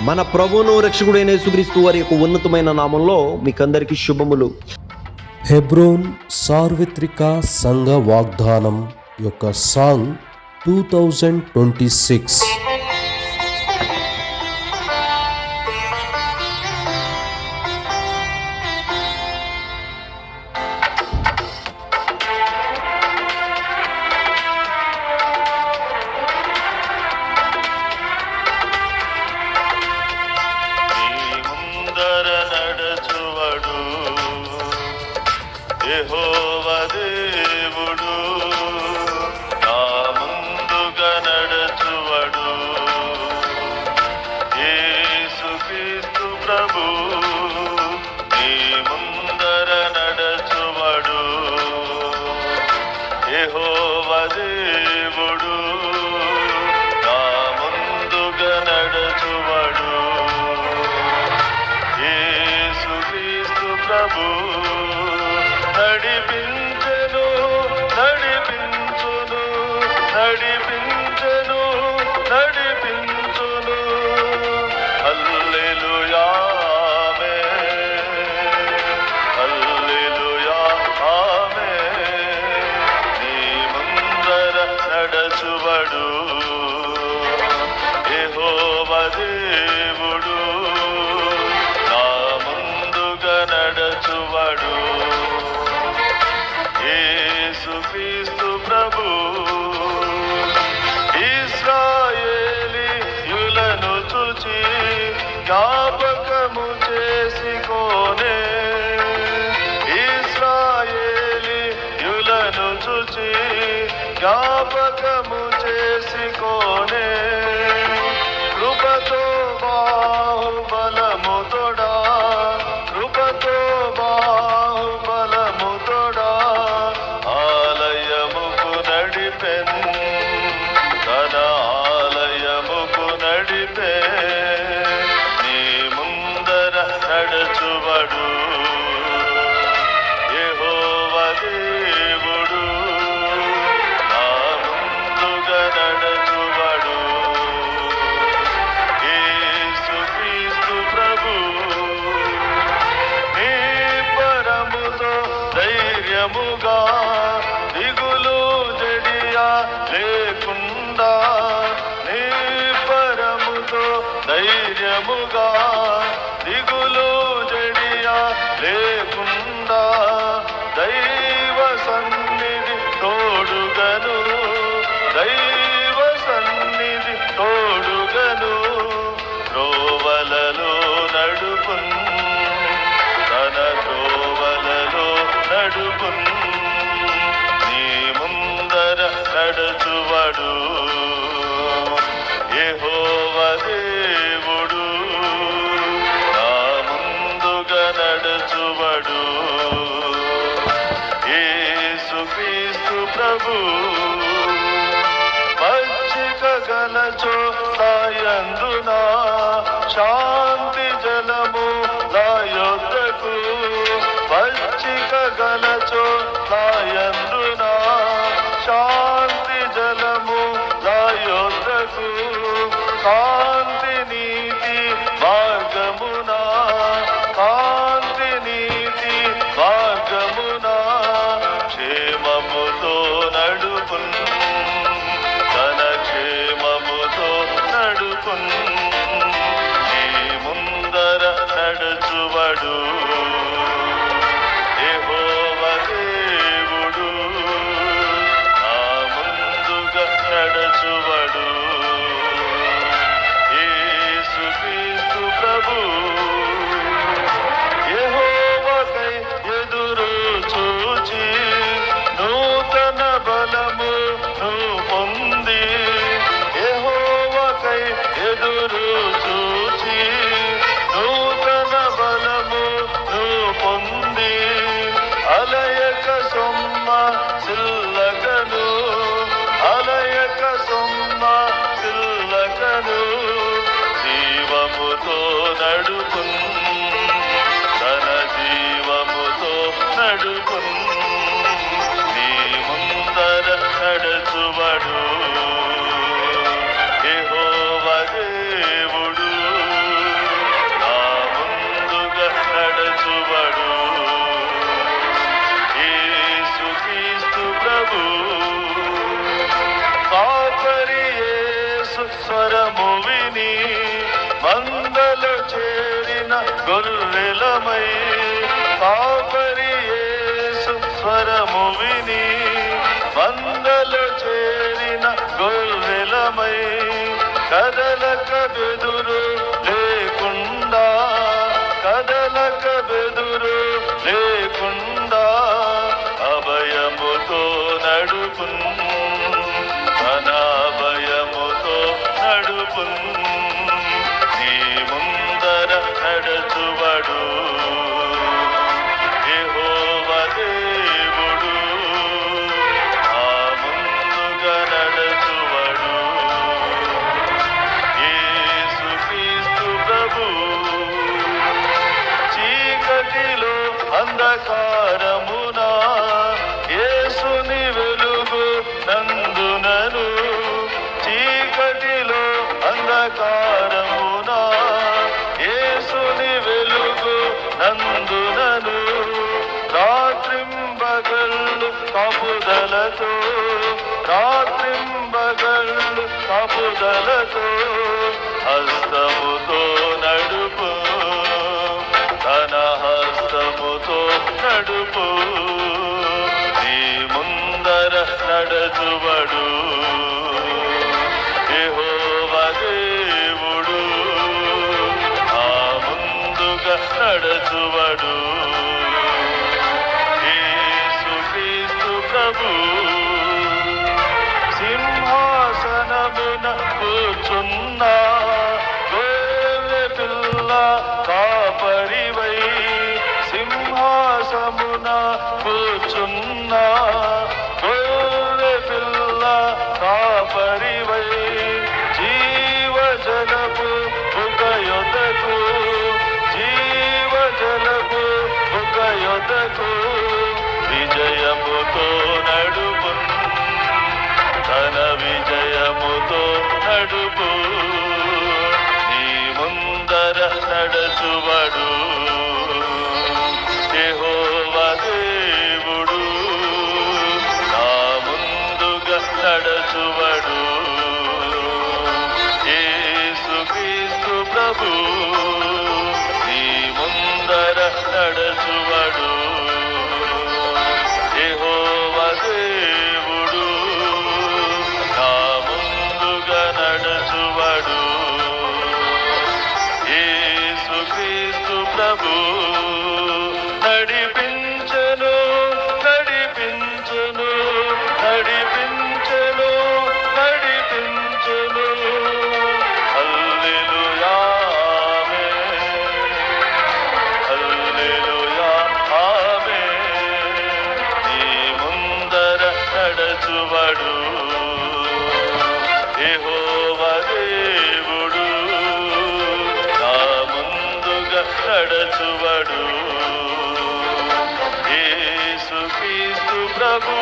మన ప్రభువును రక్షకుడైన యేసుక్రీస్తు వారి యొక్క ఉన్నతమైన నామంలో మీకందరికీ శుభములు. హెబ్రోన్ సార్వత్రిక సంఘ వాగ్దానం యొక్క సాంగ్ 2026. యెహోవా దేవుడు నా ముందుగా నడుచువడు. యేసుక్రీస్తు ప్రభు నీ ముందర నడుచువడు. యెహోవా దేవుడు నా ముందుగా నడుచువడు. యేసుక్రీస్తు ప్రభు నడిపించెను నడిపించును నడిపించెను నడిపించును. హల్లెలూయా ఆమేన్ హల్లెలూయా ఆమేన్. నీ ముందర నడుచువడు యెహోవా దేవుడు నా ముందుగా నడుచువడు. యేసుక్రీస్తు ప్రభు ఇశ్రాయేలీయులను చూచి జ్ఞాపకము చేసుకొనే. ఇశ్రాయేలీయులను చూచి జ్ఞాపకము చేసుకొనే. కృపతో బాహుబలముతోడా కృపతో బాహుబలముతోడా ఆలయముకు నడిపెన్ తన ఆలయముకు నడిపే. నీ ముందర నడుచువడు యెహోవా దేవుడు నా ముందుగా నడుచువడు. యేసుక్రీస్తు ప్రభు నీ పరముతో ధైర్యముగా దిగులు జడియా లేకుండా. నీ పరముతో ధైర్యముగా దిగులు జడియా లేకుండా. దైవ సన్నిధి తోడుగను దైవ సన్నిధి తోడుగను. త్రోవలలో నడుపున్ తన త్రోవలలో నడుపున్. నీ ముందర నడుచువడు యెహోవా దేవుడు నా ముందుగా నడుచువడు. యేసుక్రీస్తు ప్రభు పచ్చిక గలచో సాయందున శాంతి జలము నా యొద్దకు. పచ్చిక గలచో సాయందున శాంతి జలము నా యొద్దకు. కాంతి నీతి మార్గమున కాంతి నీతి మార్గమున క్షేమముతో నడుపున్ తన క్షేమముతో నడుపున్. నీ ముందర నడుచువడు యెహోవా దేవుడు నా ముందుగా నడుచువడు. యేసుక్రీస్తు ప్రభు యెహోవాకై ఎదురు చూచి నూతన బలము పొంది. యెహోవాకై ఎదురు చూచి నూతన బలము పొంది. అలయక సొమ్మ సిల్లగను అలయక సొమ్మ సిల్లగను. జీవముతో నడుపున్ తన జీవముతో నడుపున్. నీ ముందర నడుచువడు యెహోవా దేవుడు స్వరము విని మందలు చేరిన గొర్రెలమై కాపరి యేసు స్వరము విని మందలు చేరిన గొర్రెలమై కదలక బెదురు లేకుండా కదలక బెదురు లేకుండా అభయముతో నడుపున్ తన అభయముతో నడుపున్ నీ ముందర నడుచువడు యెహోవా దేవుడు ఆ ముందుగా నడుచువడు యేసు క్రీస్తు ప్రభు చీకటిలో అంధకారమున యేసుని వెలుగు నందునను చీకటిలో అంధకారమున యేసుని వెలుగు నందునను రాత్రింబగళ్ళు కాపుదలతో రాత్రింబగళ్ళు కాపుదలతో హస్తముతో నడుపు తన హస్తముతో నడుపు నీ ముందర నడుచువడు యెహోవా దేవుడు ఆ ముందుగా నడుచువడు యేసు క్రీస్తు ప్రభు సింహాసనమున కూర్చున్న గొర్రె పిల్ల కాపరివై సింహాసమున కూర్చున్న గొర్రె పిల్ల కాపరివై జీవజలపు బుగ్గయొద్దకు జీవజలపు బుగ్గయొద్దకు విజయముతో నడుపున్ తన విజయముతో నడుపు నీ ముందర నడుచువడు యెహోవా దేవుడు నా ముందుగా నడుచువడు యేసు క్రీస్తు ప్రభు నీ ముందర నడుచువడు యెహోవా దేవుడు నా ముందుగా నడుచువడు యేసు క్రీస్తు ప్రభు నడిపించెను నడిపించెను నడిపించెను నడిపించెను హల్లెలూయా ఆమేన్ హల్లెలూయా ఆమేన్ నీ ముందర నడుచువడు యెహోవా దేవుడు నా ముందుగా నడుచువడు యేసు క్రీస్తు ప్రభు